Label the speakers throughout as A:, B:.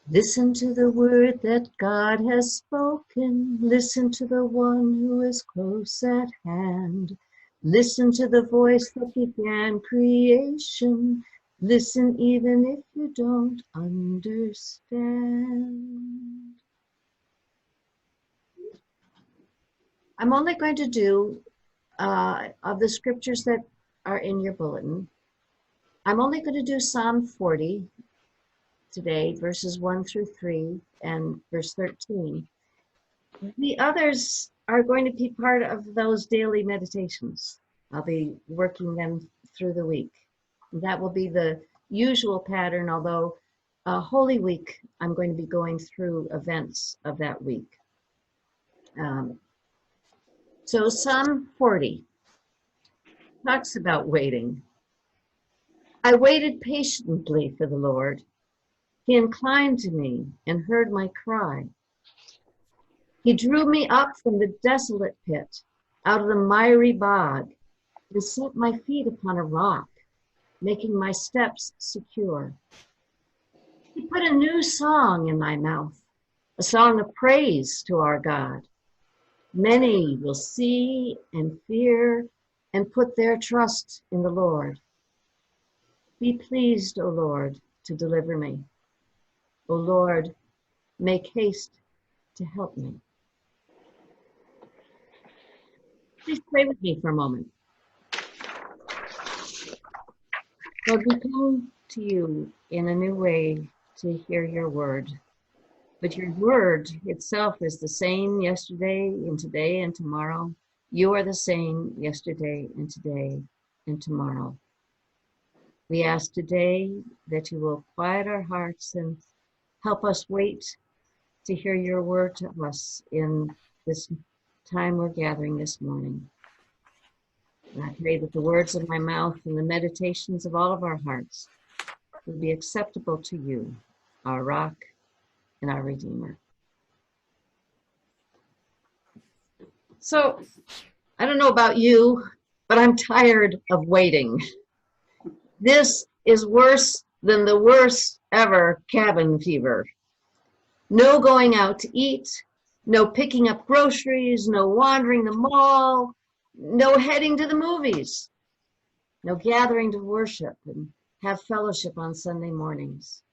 A: Listen to the word that God has spoken. Listen to the one who is close at hand. Listen to the voice that began creation. Listen even if you don't understand. I'm only going to do, of the scriptures that are in your bulletin, I'm only going to do Psalm 40 today, verses 1 through 3 and verse 13. The others are going to be part of those daily meditations. I'll be working them through the week. That will be the usual pattern, although Holy Week, I'm going to be going through events of that week. So Psalm 40 talks about waiting. I waited patiently for the Lord. He inclined to me and heard my cry. He drew me up from the desolate pit, out of the miry bog, and set my feet upon a rock, making my steps secure. He put a new song in my mouth, a song of praise to our God. Many will see and fear and put their trust in the Lord. Be pleased, O Lord, to deliver me. O Lord, make haste to help me. Please pray with me for a moment. Lord, we come to you in a new way to hear your word. But your word itself is the same yesterday and today and tomorrow. You are the same yesterday and today and tomorrow. We ask today that you will quiet our hearts and help us wait to hear your word to us in this time we're gathering this morning. And I pray that the words of my mouth and the meditations of all of our hearts will be acceptable to you, our rock and our Redeemer. So, I don't know about you, but I'm tired of waiting. This is worse than the worst ever cabin fever. No going out to eat, no picking up groceries, no wandering the mall, no heading to the movies, no gathering to worship and have fellowship on Sunday mornings.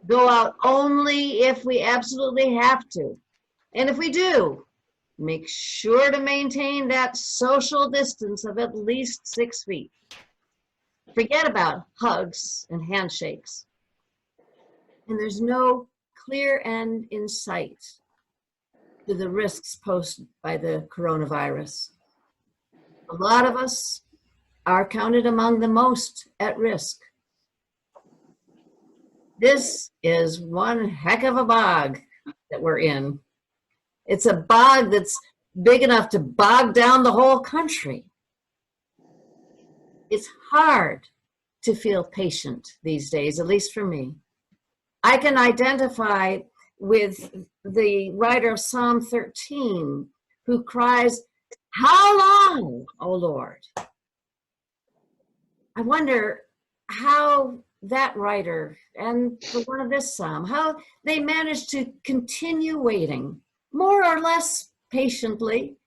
A: Go out only if we absolutely have to. And if we do, make sure to maintain that social distance of at least 6 feet. Forget about hugs and handshakes. And there's no clear end in sight to the risks posed by the coronavirus. A lot of us are counted among the most at risk. This is one heck of a bog that we're in. It's a bog that's big enough to bog down the whole country. It's hard to feel patient these days, at least for me. I can identify with the writer of Psalm 13 who cries, "How long, O Lord?" I wonder how that writer and the one of this psalm, how they managed to continue waiting, more or less patiently,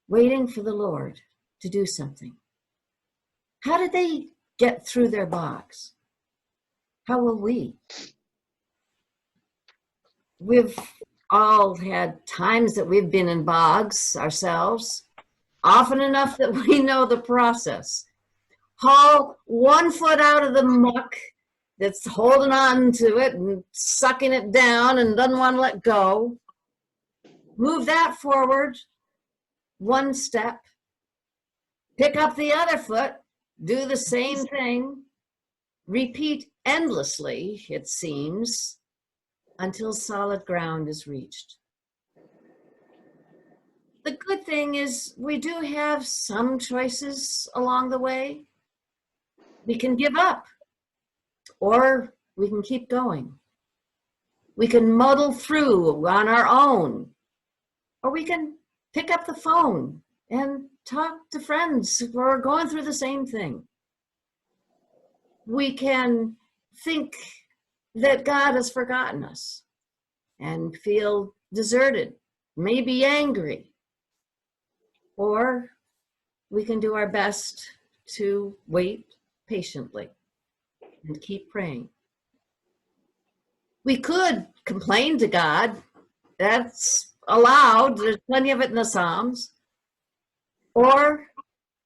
A: waiting for the Lord to do something. How did they get through their bogs? How will we? We've all had times that we've been in bogs ourselves, often enough that we know the process. Haul one foot out of the muck that's holding on to it and sucking it down and doesn't want to let go. Move that forward one step. Pick up the other foot. Do the same thing. Repeat endlessly, it seems, until solid ground is reached. The good thing is we do have some choices along the way. We can give up, or we can keep going. We can muddle through on our own, or we can pick up the phone and talk to friends who are going through the same thing. We can think that God has forgotten us and feel deserted, maybe angry. Or we can do our best to wait patiently and keep praying. We could complain to God. That's allowed. There's plenty of it in the Psalms. Or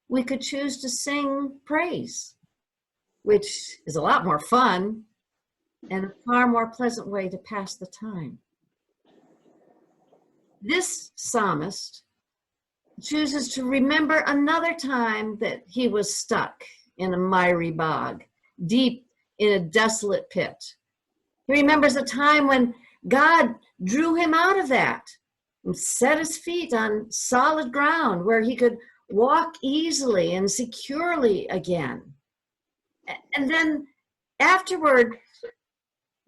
A: we could choose to sing praise, which is a lot more fun and a far more pleasant way to pass the time. This psalmist chooses to remember another time that he was stuck in a miry bog, deep in a desolate pit. He remembers a time when God drew him out of that and set his feet on solid ground where he could walk easily and securely again. And then afterward,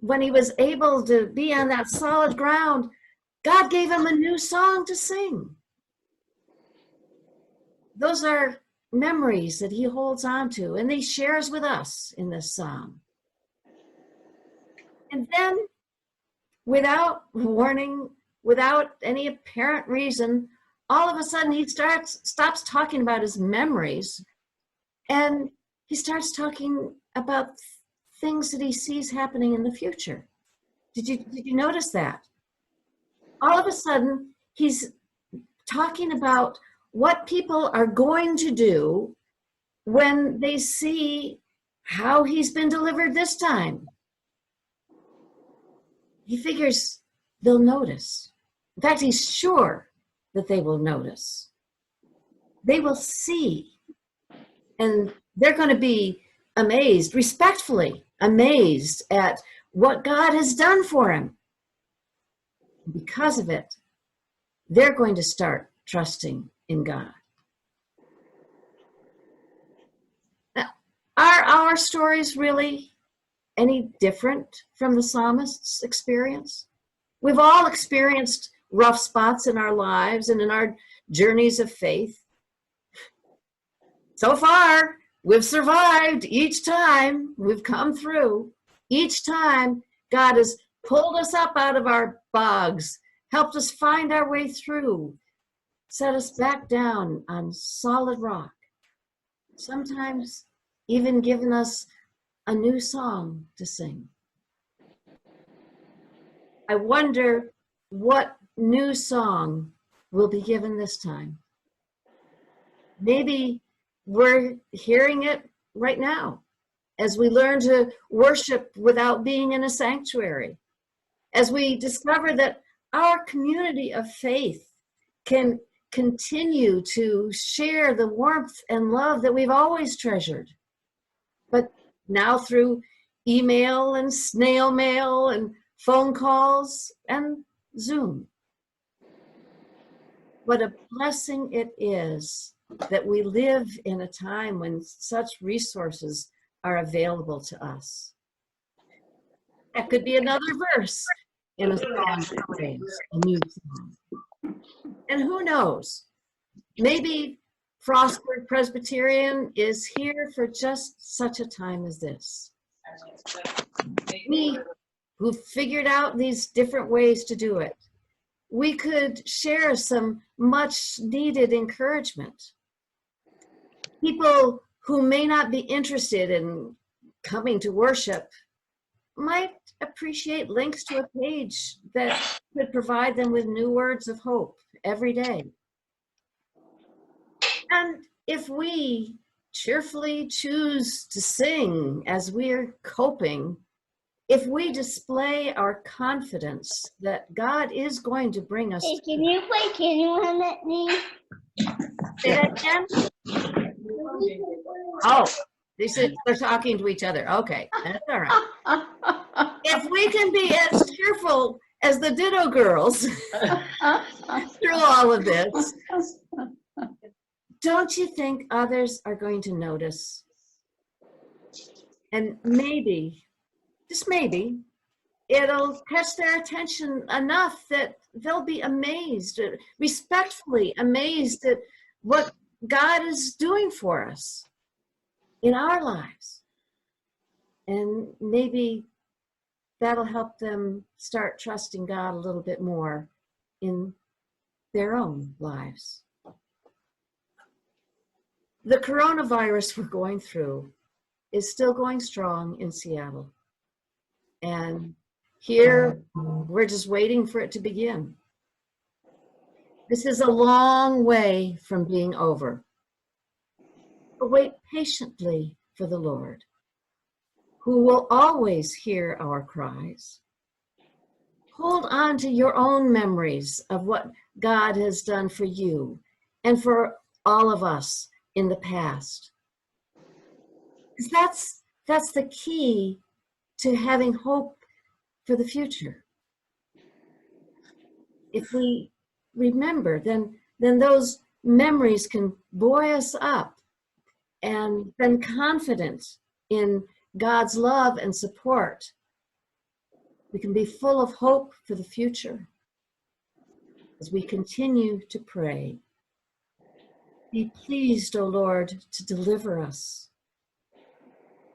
A: when he was able to be on that solid ground, God gave him a new song to sing. Those are memories that he holds on to and he shares with us in this psalm. And then, without warning, without any apparent reason, all of a sudden he stops talking about his memories and he starts talking about things that he sees happening in the future. Did you notice that? All of a sudden, he's talking about what people are going to do when they see how he's been delivered this time. He figures they'll notice. In fact, he's sure that they will notice. They will see, and they're going to be amazed, respectfully amazed at what God has done for him. Because of it, they're going to start trusting in God. Now, are our stories really any different from the psalmist's experience? We've all experienced rough spots in our lives and in our journeys of faith. So far, we've survived each time we've come through. Each time, God has pulled us up out of our bogs, helped us find our way through, set us back down on solid rock. Sometimes even given us a new song to sing. I wonder what new song will be given this time. Maybe we're hearing it right now as we learn to worship without being in a sanctuary, as we discover that our community of faith can continue to share the warmth and love that we've always treasured, but now through email and snail mail and phone calls and Zoom. What a blessing it is that we live in a time when such resources are available to us. That could be another verse in a song of praise, a new song. And who knows, maybe Frostburg Presbyterian is here for just such a time as this. We who've figured out these different ways to do it, we could share some much needed encouragement. People who may not be interested in coming to worship might appreciate links to a page that could provide them with new words of hope every day. And if we cheerfully choose to sing as we're coping, if we display our confidence that God is going to bring us.
B: Hey, can you hand that me?
A: Say that again? Oh, they're talking to each other. Okay, that's all right. If we can be as cheerful as the Ditto Girls through all of this, don't you think others are going to notice? And maybe, just maybe, it'll catch their attention enough that they'll be amazed, respectfully amazed at what God is doing for us in our lives. And maybe that'll help them start trusting God a little bit more in their own lives. The coronavirus we're going through is still going strong in Seattle. And here, we're just waiting for it to begin. This is a long way from being over. But wait patiently for the Lord, who will always hear our cries. Hold on to your own memories of what God has done for you and for all of us in the past. Because that's the key to having hope for the future. If we remember, then those memories can buoy us up and then confident in God's love and support. We can be full of hope for the future as we continue to pray. Be pleased, O Lord, to deliver us.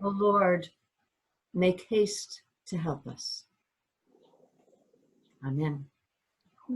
A: O Lord, make haste to help us. Amen.